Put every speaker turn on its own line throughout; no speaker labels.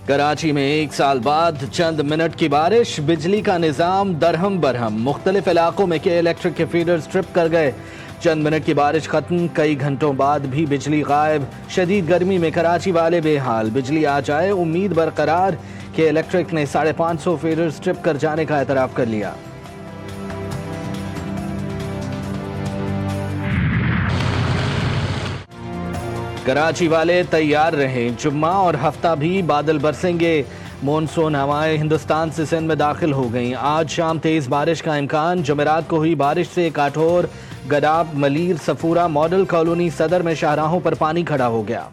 کراچی میں 1 سال بعد چند منٹ کی بارش، بجلی کا نظام درہم برہم، مختلف علاقوں میں کے الیکٹرک کے فیڈرز ٹرپ کر گئے۔ چند منٹ کی بارش ختم، کئی گھنٹوں بعد بھی بجلی غائب۔ شدید گرمی میں کراچی والے بے حال، بجلی آ جائے امید برقرار کہ الیکٹرک نے 550 فیڈرز ٹرپ کر جانے کا اعتراف کر لیا۔ کراچی والے تیار رہیں، جمعہ اور ہفتہ بھی بادل برسیں گے۔ مونسون ہوائیں ہندوستان سے سندھ میں داخل ہو گئیں، آج شام تیز بارش کا امکان۔ جمعرات کو ہوئی بارش سے کاٹھور، گڈاب، ملیر، صفورہ، ماڈل کالونی صدر میں شاہراہوں پر پانی کھڑا ہو گیا۔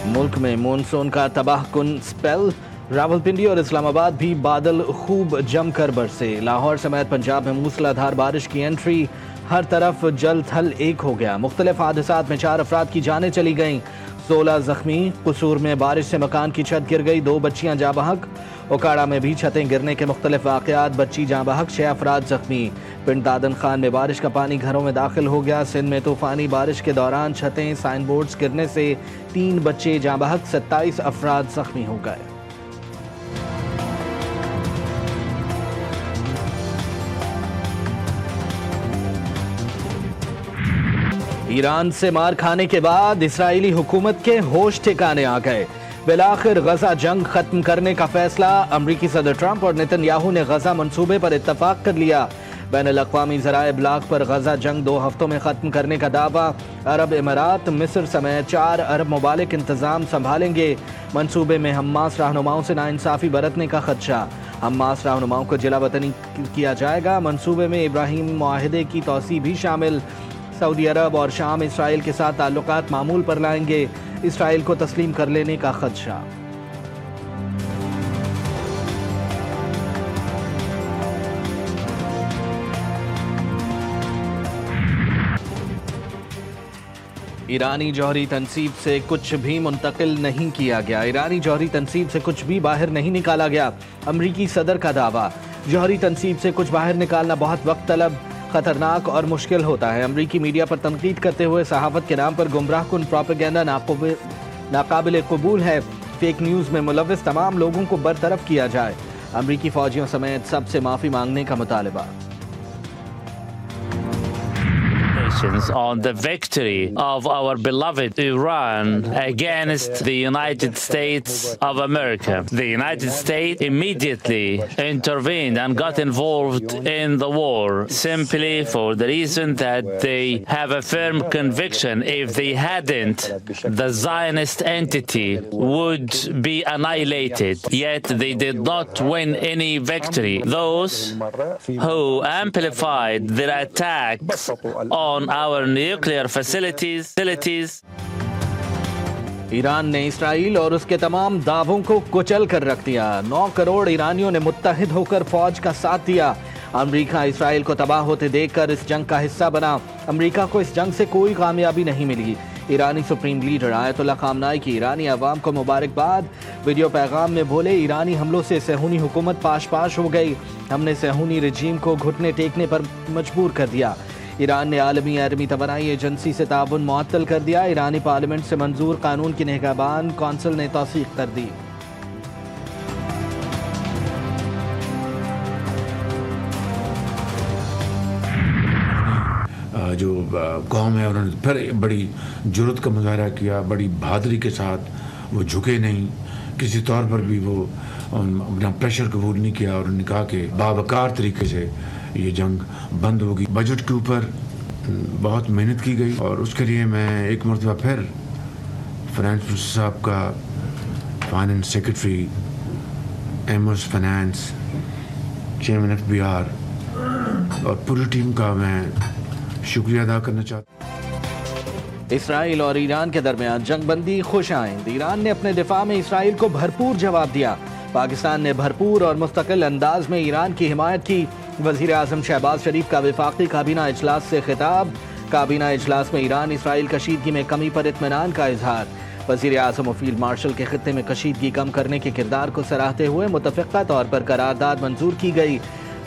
ملک میں مونسون کا تباہ کن سپیل، راولپنڈی اور اسلام آباد بھی بادل خوب جم کر برسے۔ لاہور سمیت پنجاب میں موسلا دھار بارش کی انٹری، ہر طرف جل تھل ایک ہو گیا۔ مختلف حادثات میں 4 افراد کی جانیں چلی گئیں، 16 زخمی۔ قصور میں بارش سے مکان کی چھت گر گئی، 2 بچیاں جاں بحق۔ اوکاڑا میں بھی چھتیں گرنے کے مختلف واقعات، بچی جاں بحق، 6 افراد زخمی۔ پنڈ دادن خان میں بارش کا پانی گھروں میں داخل ہو گیا۔ سندھ میں طوفانی بارش کے دوران چھتیں، سائن بورڈز گرنے سے 3 بچے جاں بحق، 27 افراد زخمی ہو گئے۔ ایران سے مار کھانے کے بعد اسرائیلی حکومت کے ہوش ٹھکانے آ گئے۔ بالآخر غزہ جنگ ختم کرنے کا فیصلہ، امریکی صدر ٹرمپ اور نیتن یاہو نے غزہ منصوبے پر اتفاق کر لیا۔ بین الاقوامی ذرائع ابلاغ پر غزہ جنگ 2 ہفتوں میں ختم کرنے کا دعویٰ۔ عرب امارات، مصر سمیت 4 عرب ممالک انتظام سنبھالیں گے۔ منصوبے میں حماس رہنماؤں سے ناانصافی برتنے کا خدشہ، حماس رہنماؤں کو جلا وطنی کیا جائے گا۔ منصوبے میں ابراہیم معاہدے کی توسیع بھی شامل۔ سعودی عرب اور شام اسرائیل کے ساتھ تعلقات معمول پر لائیں گے، اسرائیل کو تسلیم کر لینے کا خدشہ۔ ایرانی جوہری تنصیب سے کچھ بھی منتقل نہیں کیا گیا، ایرانی جوہری تنصیب سے کچھ بھی باہر نہیں نکالا گیا، امریکی صدر کا دعویٰ۔ جوہری تنصیب سے کچھ باہر نکالنا بہت وقت طلب، خطرناک اور مشکل ہوتا ہے۔ امریکی میڈیا پر تنقید کرتے ہوئے صحافت کے نام پر گمراہ کن پروپیگنڈا ناقابل قبول ہے، فیک نیوز میں ملوث تمام لوگوں کو برطرف کیا جائے، امریکی فوجیوں سمیت سب سے معافی مانگنے کا مطالبہ۔
On the victory of our beloved Iran against the United States of America. The United States immediately intervened and got involved in the war simply for the reason that they have a firm conviction if they hadn't, the Zionist entity would be annihilated. Yet they did not win any victory. Those who amplified their attacks on our nuclear facilities.
Iran نے اسرائیل اور اس کے تمام دعووں کو کچل کر رکھ دیا، 9 کروڑ ایرانیوں نے متحد ہو کر فوج کا ساتھ دیا۔ امریکہ اسرائیل کو تباہ ہوتے دیکھ کر اس جنگ کا حصہ بنا، امریکہ کو اس جنگ سے کوئی کامیابی نہیں ملی۔ ایرانی سپریم لیڈر آیت اللہ خامنائی کی ایرانی عوام کو مبارکباد، ویڈیو پیغام میں بولے ایرانی حملوں سے صہیونی حکومت پاش ہو گئی، ہم نے صہیونی رجیم کو گھٹنے ٹیکنے پر مجبور کر دیا۔ ایران نے عالمی ایٹمی توانائی ایجنسی سے تعاون معطل کر دیا، ایرانی پارلیمنٹ سے منظور قانون کی نگہبان کونسل نے توثیق کر دی۔
جو قوم ہے انہوں نے پھر بڑی جرأت کا مظاہرہ کیا، بڑی بہادری کے ساتھ، وہ جھکے نہیں، کسی طور پر بھی وہ اپنا پریشر قبول نہیں کیا، اور انہوں نے کہا کہ باوقار طریقے سے یہ جنگ بند ہوگی۔ بجٹ کے اوپر بہت محنت کی گئی، اور اس کے لیے میں ایک مرتبہ پھر فائنانس منسٹر صاحب کا، فائنانس سیکرٹری، ایموس فائنانس، چیئرمین FBR اور پوری ٹیم کا میں شکریہ ادا کرنا چاہتا ہوں۔
اسرائیل اور ایران کے درمیان جنگ بندی خوش آئند، ایران نے اپنے دفاع میں اسرائیل کو بھرپور جواب دیا، پاکستان نے بھرپور اور مستقل انداز میں ایران کی حمایت کی۔ وزیر اعظم شہباز شریف کا وفاقی کابینہ اجلاس سے خطاب، کابینہ اجلاس میں ایران اسرائیل کشیدگی میں کمی پر اطمینان کا اظہار۔ وزیر اعظم و فیلڈ مارشل کے خطے میں کشیدگی کم کرنے کے کردار کو سراہتے ہوئے متفقہ طور پر قرارداد منظور کی گئی۔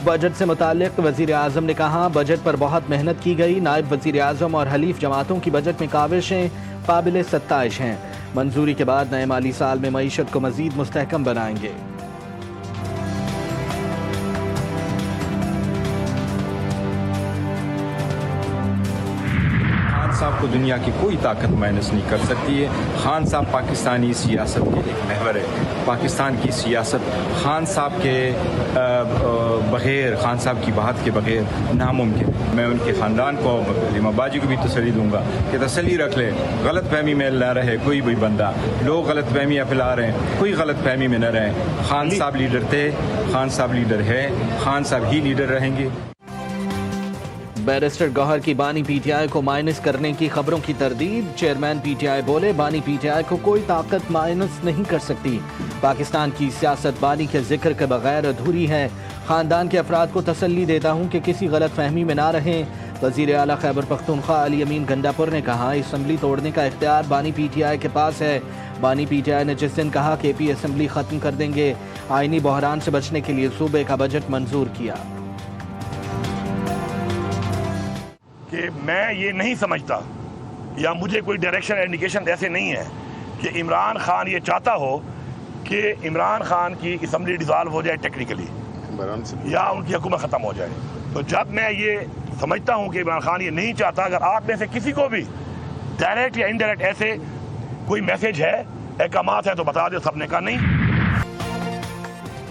بجٹ سے متعلق وزیر اعظم نے کہا بجٹ پر بہت محنت کی گئی. نائب وزیر اعظم اور حلیف جماعتوں کی بجٹ میں کاوشیں قابل ستائش ہیں. منظوری کے بعد نئے مالی سال میں معیشت کو مزید مستحکم بنائیں گے.
صاحب کو دنیا کی کوئی طاقت مائنس نہیں کر سکتی ہے. خان صاحب پاکستانی سیاست کے ایک محور ہے. پاکستان کی سیاست خان صاحب کے بغیر، خان صاحب کی بات کے بغیر ناممکن. میں ان کے خاندان کو، علمہ باجی کو بھی تسلی دوں گا کہ تسلی رکھ لے، غلط فہمی میں نہ رہے کوئی بھی بندہ. لوگ غلط فہمیاں پھیلا رہے ہیں، کوئی غلط فہمی میں نہ رہیں. خان صاحب لیڈر تھے، خان صاحب لیڈر ہے، خان صاحب ہی لیڈر رہیں گے.
بیرسٹر گوہر کی بانی پی ٹی آئی کو مائنس کرنے کی خبروں کی تردید. چیئرمین پی ٹی آئی بولے بانی پی ٹی آئی کو کوئی طاقت مائنس نہیں کر سکتی. پاکستان کی سیاست بانی کے ذکر کے بغیر ادھوری ہے. خاندان کے افراد کو تسلی دیتا ہوں کہ کسی غلط فہمی میں نہ رہیں. وزیر اعلیٰ خیبر پختونخوا علی امین گنڈاپور نے کہا اسمبلی توڑنے کا اختیار بانی پی ٹی آئی کے پاس ہے. بانی پی ٹی آئی نے جس دن کہا کہ پی اسمبلی ختم کر دیں گے، آئینی بحران سے بچنے کے لیے صوبے کا بجٹ منظور کیا.
کہ میں یہ نہیں سمجھتا یا مجھے کوئی ڈائریکشن انڈیکیشن ایسے نہیں ہے کہ عمران خان یہ چاہتا ہو کہ عمران خان کی اسمبلی ڈیزالو ہو جائے ٹیکنیکلی یا ان کی حکومت ختم ہو جائے. تو جب میں یہ سمجھتا ہوں کہ عمران خان یہ نہیں چاہتا، اگر آپ میں سے کسی کو بھی ڈائریکٹ یا انڈائریکٹ ایسے کوئی میسج ہے، احکامات ہیں تو بتا دے. سب نے کہا نہیں.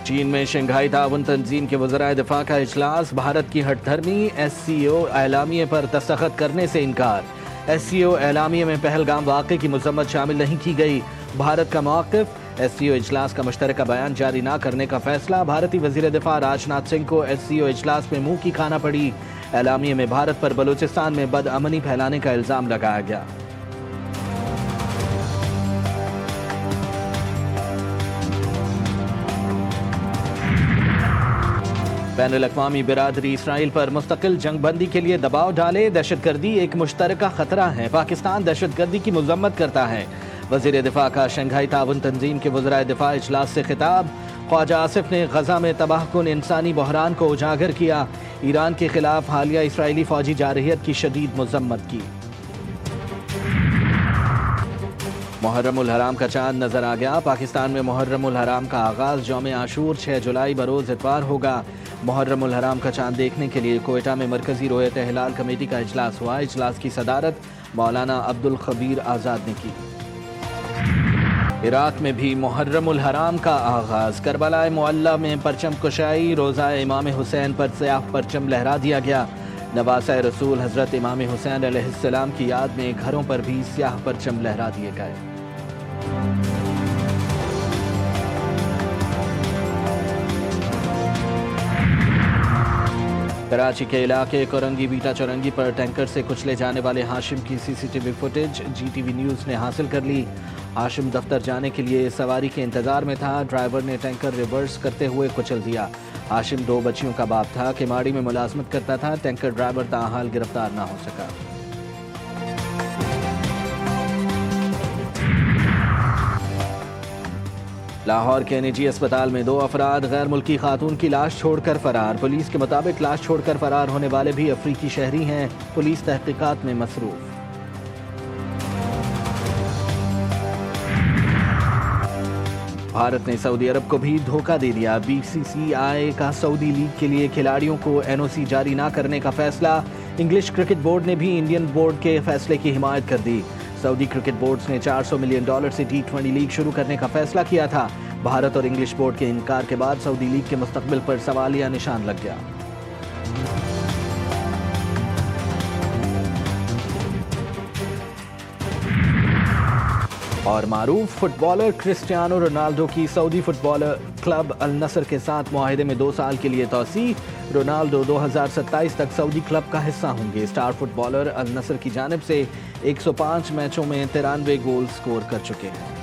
چین میں شنگھائی تعاون تنظیم کے وزرائے دفاع کا اجلاس. بھارت کی ہٹ دھرمی ایس سی او اعلامیے پر دستخط کرنے سے انکار. ایس سی او اعلامیے میں پہلگام واقعے کی مذمت شامل نہیں کی گئی. بھارت کا موقف، ایس سی او اجلاس کا مشترکہ بیان جاری نہ کرنے کا فیصلہ. بھارتی وزیر دفاع راج ناتھ سنگھ کو ایس سی او اجلاس میں منہ کی کھانا پڑی. اعلامیے میں بھارت پر بلوچستان میں بدامنی پھیلانے کا الزام لگایا گیا. بین الاقوامی برادری اسرائیل پر مستقل جنگ بندی کے لیے دباؤ ڈالے. دہشت گردی ایک مشترکہ خطرہ ہے. پاکستان دہشت گردی کی مذمت کرتا ہے. وزیر دفاع کا شنگھائی تعاون تنظیم کے وزرائے دفاع اجلاس سے خطاب. خواجہ آصف نے غزہ میں تباہ کن انسانی بحران کو اجاگر کیا. ایران کے خلاف حالیہ اسرائیلی فوجی جارحیت کی شدید مذمت کی. محرم الحرام کا چاند نظر آ گیا. پاکستان میں محرم الحرام کا آغاز یوم عاشور 6 جولائی بروز اتوار ہوگا. محرم الحرام کا چاند دیکھنے کے لیے کوئٹہ میں مرکزی رویت ہلال کمیٹی کا اجلاس ہوا. اجلاس کی صدارت مولانا عبد الخبیر آزاد نے کی. عراق میں بھی محرم الحرام کا آغاز. کربلا معلی میں پرچم کشائی. روزہ امام حسین پر سیاہ پرچم لہرا دیا گیا. نواسۂ رسول حضرت امام حسین علیہ السلام کی یاد میں گھروں پر بھی سیاہ پرچم لہرا دیے گئے. کراچی کے علاقے کورنگی بیٹا چورنگی پر ٹینکر سے کچلے جانے والے ہاشم کی C C T V footage G T V news نے حاصل کر لی. ہاشم دفتر جانے کے لیے سواری کے انتظار میں تھا. ڈرائیور نے ٹینکر ریورس کرتے ہوئے کچل دیا. ہاشم 2 بچیوں کا باپ تھا. کیماڑی میں ملازمت کرتا تھا. ٹینکر ڈرائیور تاحال گرفتار نہ ہو سکا. لاہور کے نجی اسپتال میں 2 افراد غیر ملکی خاتون کی لاش چھوڑ کر فرار. پولیس کے مطابق لاش چھوڑ کر فرار ہونے والے بھی افریقی شہری ہیں. پولیس تحقیقات میں مصروف. بھارت نے سعودی عرب کو بھی دھوکہ دے دیا. بی سی سی آئی کا سعودی لیگ کے لیے کھلاڑیوں کو این او سی جاری نہ کرنے کا فیصلہ. انگلش کرکٹ بورڈ نے بھی انڈین بورڈ کے فیصلے کی حمایت کر دی. سعودی کرکٹ بورڈز نے $400 ملین سے T20 لیگ شروع کرنے کا فیصلہ کیا تھا. بھارت اور انگلش بورڈ کے انکار کے بعد سعودی لیگ کے مستقبل پر سوالیہ نشان لگ گیا. اور معروف فٹ بالر کرسٹیانو رونالڈو کی سعودی فٹ بالر کلب النصر کے ساتھ معاہدے میں 2 سال کے لیے توسیع. رونالڈو 2027 تک سعودی کلب کا حصہ ہوں گے. اسٹار فٹ بالر النصر کی جانب سے 105 میچوں میں 93 گول سکور کر چکے ہیں.